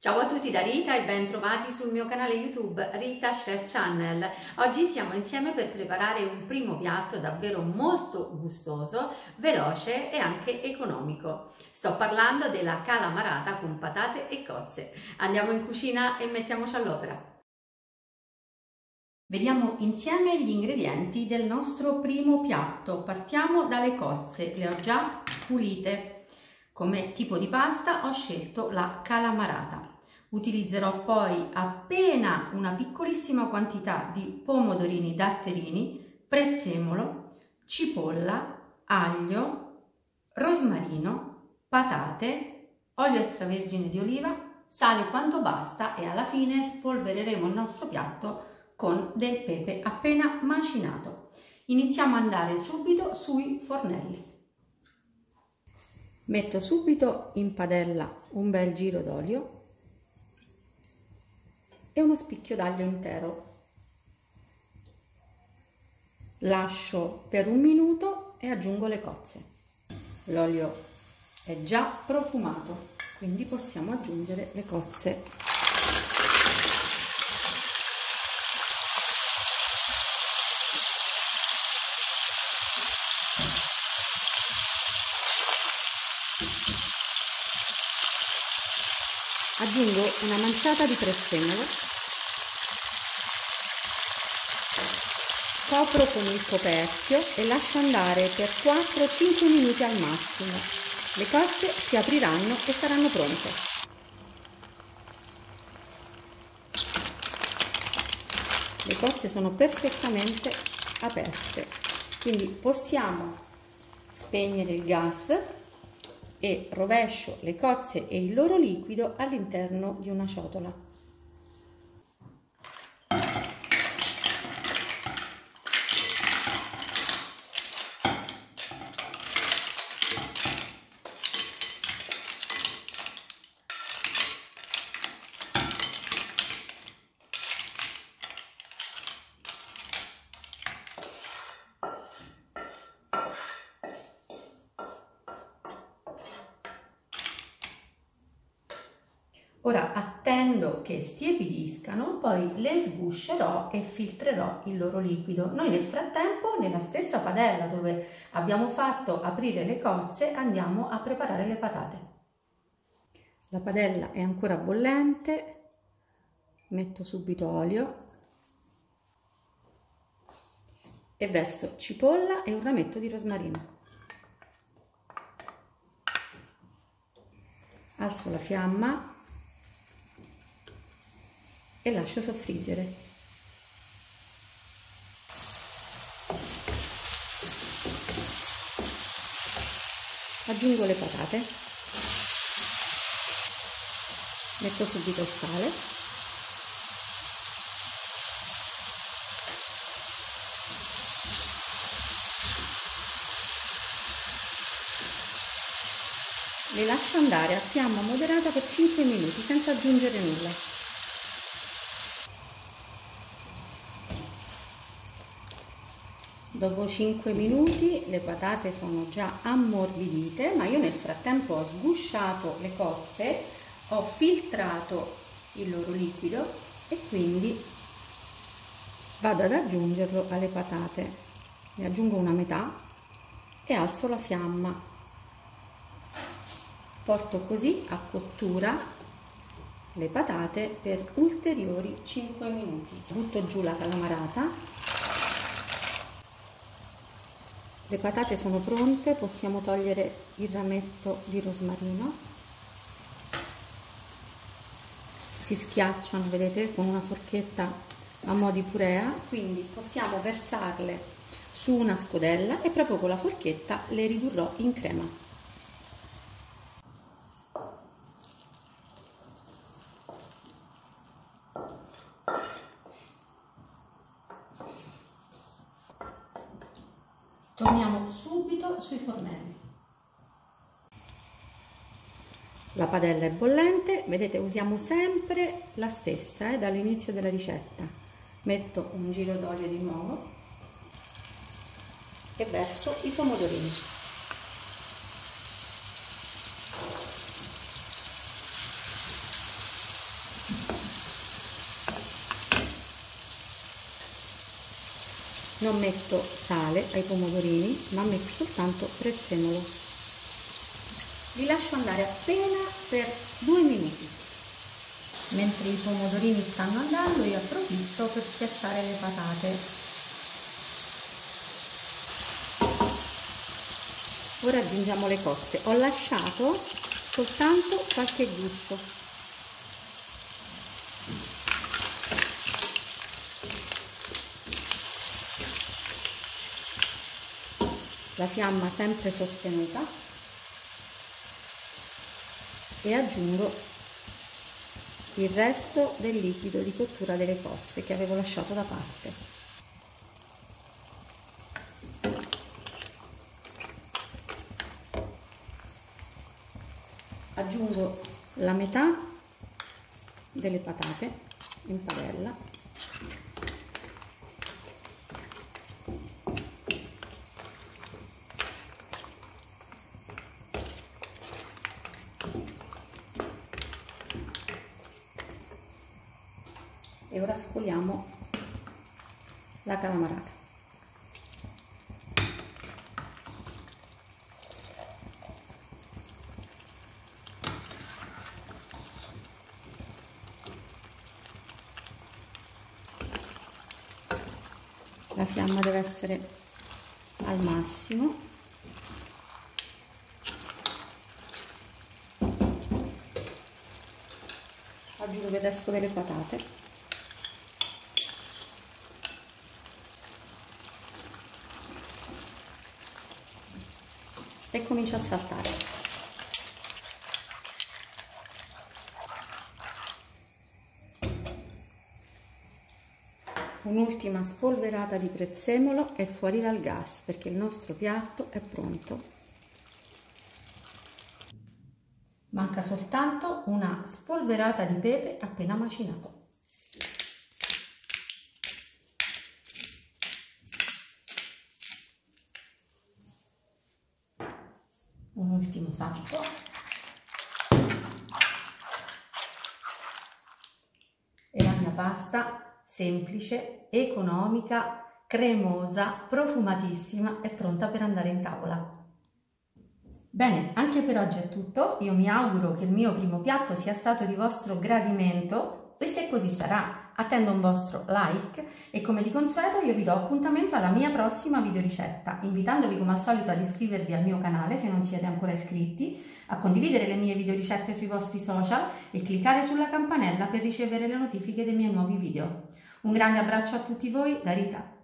Ciao a tutti da Rita e ben trovati sul mio canale YouTube Rita Chef Channel. Oggi siamo insieme per preparare un primo piatto davvero molto gustoso, veloce e anche economico. Sto parlando della calamarata con patate e cozze. Andiamo in cucina e mettiamoci all'opera. Vediamo insieme gli ingredienti del nostro primo piatto. Partiamo dalle cozze, le ho già pulite. Come tipo di pasta ho scelto la calamarata. Utilizzerò poi appena una piccolissima quantità di pomodorini datterini, prezzemolo, cipolla, aglio, rosmarino, patate, olio extravergine di oliva, sale quanto basta e alla fine spolvereremo il nostro piatto con del pepe appena macinato. Iniziamo ad andare subito sui fornelli. Metto subito in padella un bel giro d'olio e uno spicchio d'aglio intero. Lascio per un minuto e aggiungo le cozze. L'olio è già profumato, quindi possiamo aggiungere le cozze. Aggiungo una manciata di prezzemolo, copro con il coperchio e lascio andare per 4-5 minuti al massimo. Le cozze si apriranno e saranno pronte. Le cozze sono perfettamente aperte, quindi possiamo spegnere il gas e rovescio le cozze e il loro liquido all'interno di una ciotola. Ora attendo che stiepidiscano, poi le sguscerò e filtrerò il loro liquido. Noi nel frattempo, nella stessa padella dove abbiamo fatto aprire le cozze, andiamo a preparare le patate. La padella è ancora bollente, metto subito olio e verso cipolla e un rametto di rosmarino. Alzo la fiamma e lascio soffriggere. Aggiungo le patate, metto subito il sale, le lascio andare a fiamma moderata per 5 minuti senza aggiungere nulla. Dopo 5 minuti le patate sono già ammorbidite, ma io nel frattempo ho sgusciato le cozze, ho filtrato il loro liquido e quindi vado ad aggiungerlo alle patate. Ne aggiungo una metà e alzo la fiamma. Porto così a cottura le patate per ulteriori 5 minuti. Butto giù la calamarata. Le patate sono pronte, possiamo togliere il rametto di rosmarino. Si schiacciano, vedete, con una forchetta a mo' di purea, quindi possiamo versarle su una scodella e proprio con la forchetta le ridurrò in crema. Torniamo subito sui fornelli. La padella è bollente, vedete usiamo sempre la stessa dall'inizio della ricetta. Metto un giro d'olio di nuovo e verso i pomodorini. Non metto sale ai pomodorini, ma metto soltanto prezzemolo. Li lascio andare appena per 2 minuti. Mentre i pomodorini stanno andando, io approfitto per schiacciare le patate. Ora aggiungiamo le cozze. Ho lasciato soltanto qualche guscio. La fiamma sempre sostenuta e aggiungo il resto del liquido di cottura delle cozze che avevo lasciato da parte. Aggiungo la metà delle patate in padella . E ora scoliamo la calamarata. La fiamma deve essere al massimo. Aggiungo il resto delle patate. E comincio a saltare. Un'ultima spolverata di prezzemolo e fuori dal gas, perché il nostro piatto è pronto. Manca soltanto una spolverata di pepe appena macinato. Un ultimo salto e la mia pasta semplice, economica, cremosa, profumatissima è pronta per andare in tavola. Bene, anche per oggi è tutto. Io mi auguro che il mio primo piatto sia stato di vostro gradimento e se così sarà attendo un vostro like e come di consueto io vi do appuntamento alla mia prossima videoricetta, invitandovi come al solito ad iscrivervi al mio canale se non siete ancora iscritti, a condividere le mie videoricette sui vostri social e cliccare sulla campanella per ricevere le notifiche dei miei nuovi video. Un grande abbraccio a tutti voi da Rita.